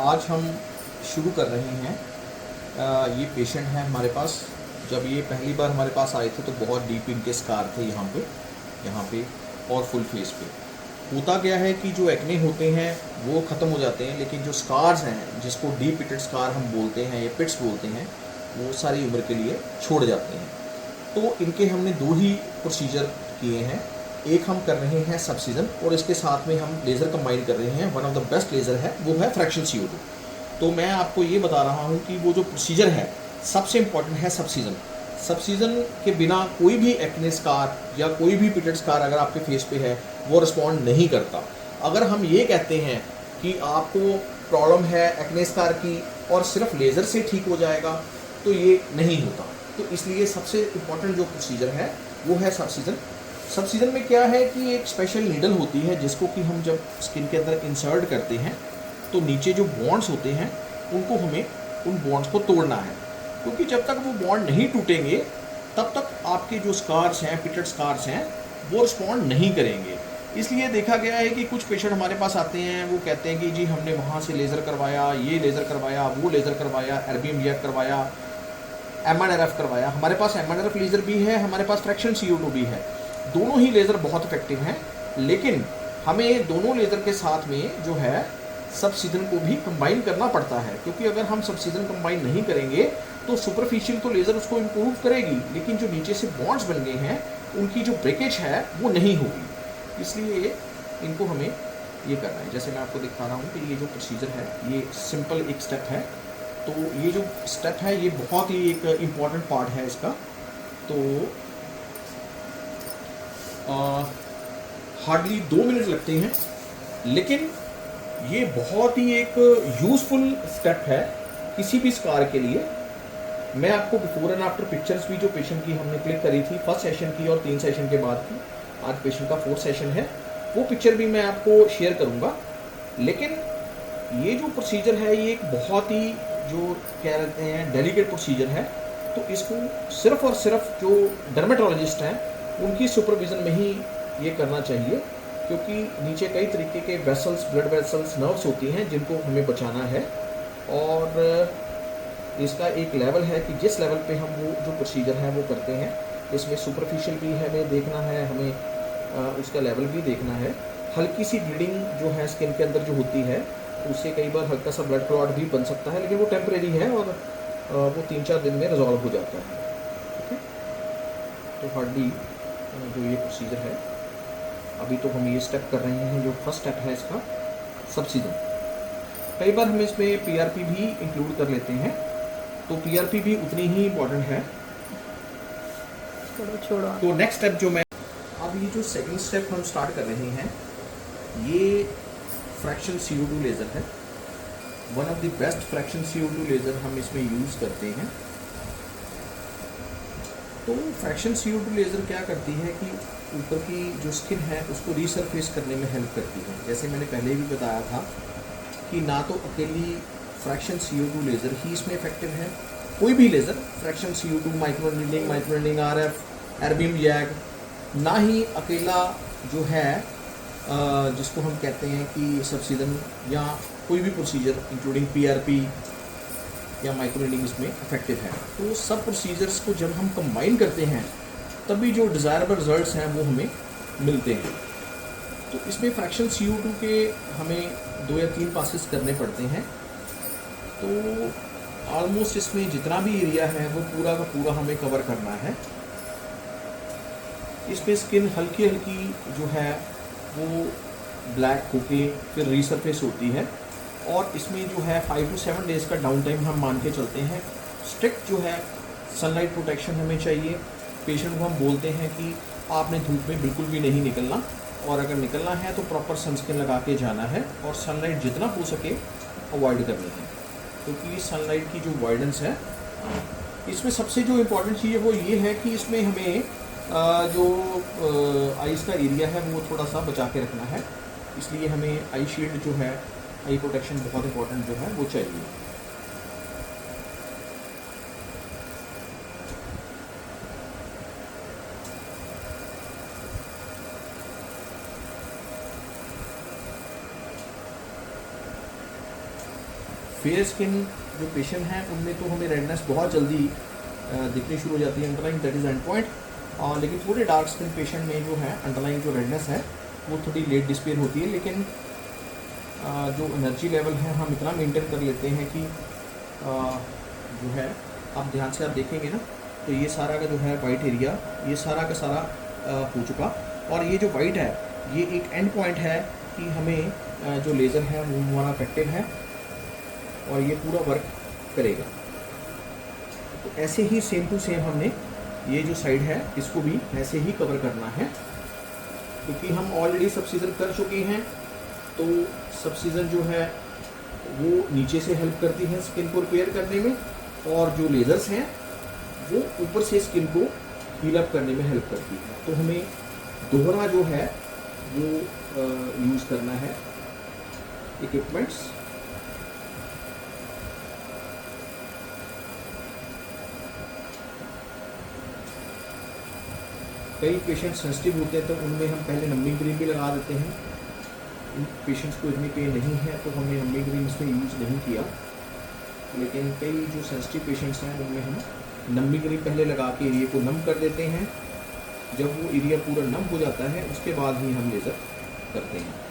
आज हम शुरू कर रहे हैं। ये पेशेंट है हमारे पास। जब ये पहली बार हमारे पास आए थे तो बहुत डीप इनके स्कार थे यहाँ पे और फुल फेस पे। होता क्या है कि जो एक्ने होते हैं वो ख़त्म हो जाते हैं, लेकिन जो स्कार्स हैं जिसको डीप पिटेड स्कार हम बोलते हैं या पिट्स बोलते हैं, वो सारी उम्र के लिए छोड़ जाते हैं। तो इनके हमने 2 ही प्रोसीजर किए हैं। एक हम कर रहे हैं सबसीजन और इसके साथ में हम लेज़र कंबाइन कर रहे हैं। One of the best laser है वो है फ्रैक्शन CO2। तो मैं आपको ये बता रहा हूँ कि वो जो प्रोसीजर है सबसे इम्पॉर्टेंट है सबसीजन। सबसीजन के बिना कोई भी एक्ने स्कार या कोई भी पिटेड स्कार अगर आपके फेस पे है वो रिस्पॉन्ड नहीं करता। अगर हम ये कहते हैं कि आपको प्रॉब्लम है एक्ने स्कार की और सिर्फ लेज़र से ठीक हो जाएगा तो ये नहीं होता। तो इसलिए सबसे इम्पॉर्टेंट जो प्रोसीजर है वो है सबसीजन। सबसीजन में क्या है कि एक स्पेशल नीडल होती है जिसको कि हम जब स्किन के अंदर इंसर्ट करते हैं तो नीचे जो बॉन्ड्स होते हैं उनको हमें उन बॉन्ड्स को तोड़ना है, क्योंकि जब तक वो बॉन्ड नहीं टूटेंगे तब तक आपके जो स्कार्स हैं, पिटेड स्कार्स हैं, वो रिस्पॉन्ड नहीं करेंगे। इसलिए देखा गया है कि कुछ पेशेंट हमारे पास आते हैं, वो कहते हैं कि जी हमने वहाँ से लेज़र करवाया, ये लेज़र करवाया, वो लेज़र करवाया, एर्बियम इंजेक्ट करवाया, MNRF करवाया। हमारे पास MNRF लेज़र भी है, हमारे पास फ्रैक्शन CO2 भी है। दोनों ही लेज़र बहुत इफेक्टिव हैं, लेकिन हमें दोनों लेज़र के साथ में जो है सबसीजन को भी कंबाइन करना पड़ता है, क्योंकि अगर हम सबसीजन कंबाइन नहीं करेंगे तो सुपरफिशियल तो लेज़र उसको इम्प्रूव करेगी, लेकिन जो नीचे से बॉन्ड्स बन गए हैं उनकी जो ब्रेकेज है वो नहीं होगी। इसलिए इनको हमें ये करना है। जैसे मैं आपको दिखा रहा हूँ कि ये जो प्रोसीजर है ये सिंपल एक स्टेप है। तो ये जो स्टेप है ये बहुत ही एक इम्पॉर्टेंट पार्ट है इसका। तो हार्डली 2 मिनट लगते हैं, लेकिन ये बहुत ही एक यूज़फुल स्टेप है किसी भी स्कार के लिए। मैं आपको बिफोर एंड आफ्टर पिक्चर्स भी जो पेशेंट की हमने क्लिक करी थी फर्स्ट सेशन की और 3 सेशन के बाद की, आज पेशेंट का 4th सेशन है, वो पिक्चर भी मैं आपको शेयर करूँगा। लेकिन ये जो प्रोसीजर है ये एक बहुत ही जो कह रहते हैं डेलिकेट प्रोसीजर है। तो इसको सिर्फ और सिर्फ जो डर्मेटोलॉजिस्ट हैं उनकी सुपरविज़न में ही ये करना चाहिए, क्योंकि नीचे कई तरीके के वेसल्स, ब्लड वेसल्स, नर्व्स होती हैं जिनको हमें बचाना है। और इसका एक लेवल है कि जिस लेवल पे हम वो जो प्रोसीजर है वो करते हैं, इसमें सुपरफिशियल भी हमें देखना है, हमें उसका लेवल भी देखना है। हल्की सी ब्लीडिंग जो है स्किन के अंदर जो होती है उससे कई बार हल्का सा ब्लड क्लॉट भी बन सकता है, लेकिन वो टेम्परेरी है और वो 3-4 दिन में रिजॉल्व हो जाता है। ठीक है, तो हार्डली जो ये प्रोसीजर है अभी तो हम ये स्टेप कर रहे हैं। जो फर्स्ट स्टेप है इसका सबसीजन। कई बार हम इसमें PRP भी इंक्लूड कर लेते हैं, तो PRP भी उतनी ही इम्पोर्टेंट है। छोड़ो। तो नेक्स्ट स्टेप जो मैं अब ये जो सेकंड स्टेप हम स्टार्ट कर रहे हैं ये फ्रैक्शन CO2 लेज़र है। One of the best fraction CO2 laser हम इसमें यूज़ करते हैं। तो फ्रैक्शन CO2 लेज़र क्या करती है कि ऊपर की जो स्किन है उसको रीसरफेस करने में हेल्प करती है। जैसे मैंने पहले भी बताया था कि ना तो अकेली फ्रैक्शन CO2 लेज़र ही इसमें इफेक्टिव है, कोई भी laser fraction CO2, micro needling, RF, erbium zag, ना ही अकेला जो है जिसको हम कहते हैं कि सबसीजन या कोई भी प्रोसीजर इंक्लूडिंग PRP या माइक्रो नीडलिंग इसमें इफेक्टिव है। तो सब प्रोसीजर्स को जब हम कंबाइन करते हैं तभी जो डिज़ायरेबल रिजल्ट्स हैं वो हमें मिलते हैं। तो इसमें फ्रैक्शन CO2 के हमें 2 या 3 पासेस करने पड़ते हैं। तो ऑलमोस्ट इसमें जितना भी एरिया है वो पूरा का पूरा हमें कवर करना है। इसमें स्किन हल्की हल्की जो है वो ब्लैक होके फिर रीसरफेस होती है, और इसमें जो है 5 to 7 डेज़ का डाउन टाइम हम मान के चलते हैं। स्ट्रिक्ट जो है सनलाइट प्रोटेक्शन हमें चाहिए। पेशेंट को हम बोलते हैं कि आपने धूप में बिल्कुल भी नहीं निकलना, और अगर निकलना है तो प्रॉपर सनस्क्रीन लगा के जाना है, और सनलाइट जितना हो सके अवॉइड करनी है, क्योंकि सनलाइट की जो अवॉइडेंस है इसमें सबसे जो इम्पोर्टेंट चीज़ है वो ये है कि इसमें हमें जो आइज़ का एरिया है वो थोड़ा सा बचा के रखना है। इसलिए हमें आई शील्ड जो है, आई प्रोटेक्शन बहुत इंपॉर्टेंट जो है वो चाहिए। फेयर स्किन जो पेशेंट हैं उनमें तो हमें रेडनेस बहुत जल्दी दिखनी शुरू हो जाती है, underline that is and point. लेकिन थोड़े डार्क स्किन पेशेंट में जो है अंडरलाइन जो रेडनेस है वो थोड़ी लेट डिस्पेयर होती है। लेकिन जो एनर्जी लेवल है हम इतना मेंटेन कर लेते हैं कि जो है आप ध्यान से आप देखेंगे ना तो ये सारा का जो है वाइट एरिया ये सारा का सारा हो चुका। और ये जो वाइट है ये एक एंड पॉइंट है कि हमें जो लेज़र है वो हमारा इफेक्टिव है और ये पूरा वर्क करेगा। तो ऐसे ही सेम टू सेम हमने ये जो साइड है इसको भी ऐसे ही कवर करना है, क्योंकि हम ऑलरेडी सबसीजन कर चुके हैं। तो सबसीजन जो है वो नीचे से हेल्प करती है स्किन को रिपेयर करने में, और जो लेज़र्स हैं वो ऊपर से स्किन को हील अप करने में हेल्प करती है। तो हमें दोहरा जो है वो यूज़ करना है इक्विपमेंट्स। कई पेशेंट सेंसिटिव होते हैं तो उनमें हम पहले नंबिंग क्रीम भी लगा देते हैं। इन पेशेंट्स को इतनी पेन नहीं है तो हमने नंबिंग क्रीम इसमें यूज़ नहीं किया। लेकिन कई जो सेंसिटिव पेशेंट्स हैं उनमें हम नंबिंग क्रीम पहले लगा के एरिया को नम कर देते हैं। जब वो एरिया पूरा नम हो जाता है उसके बाद ही हम लेज़र करते हैं।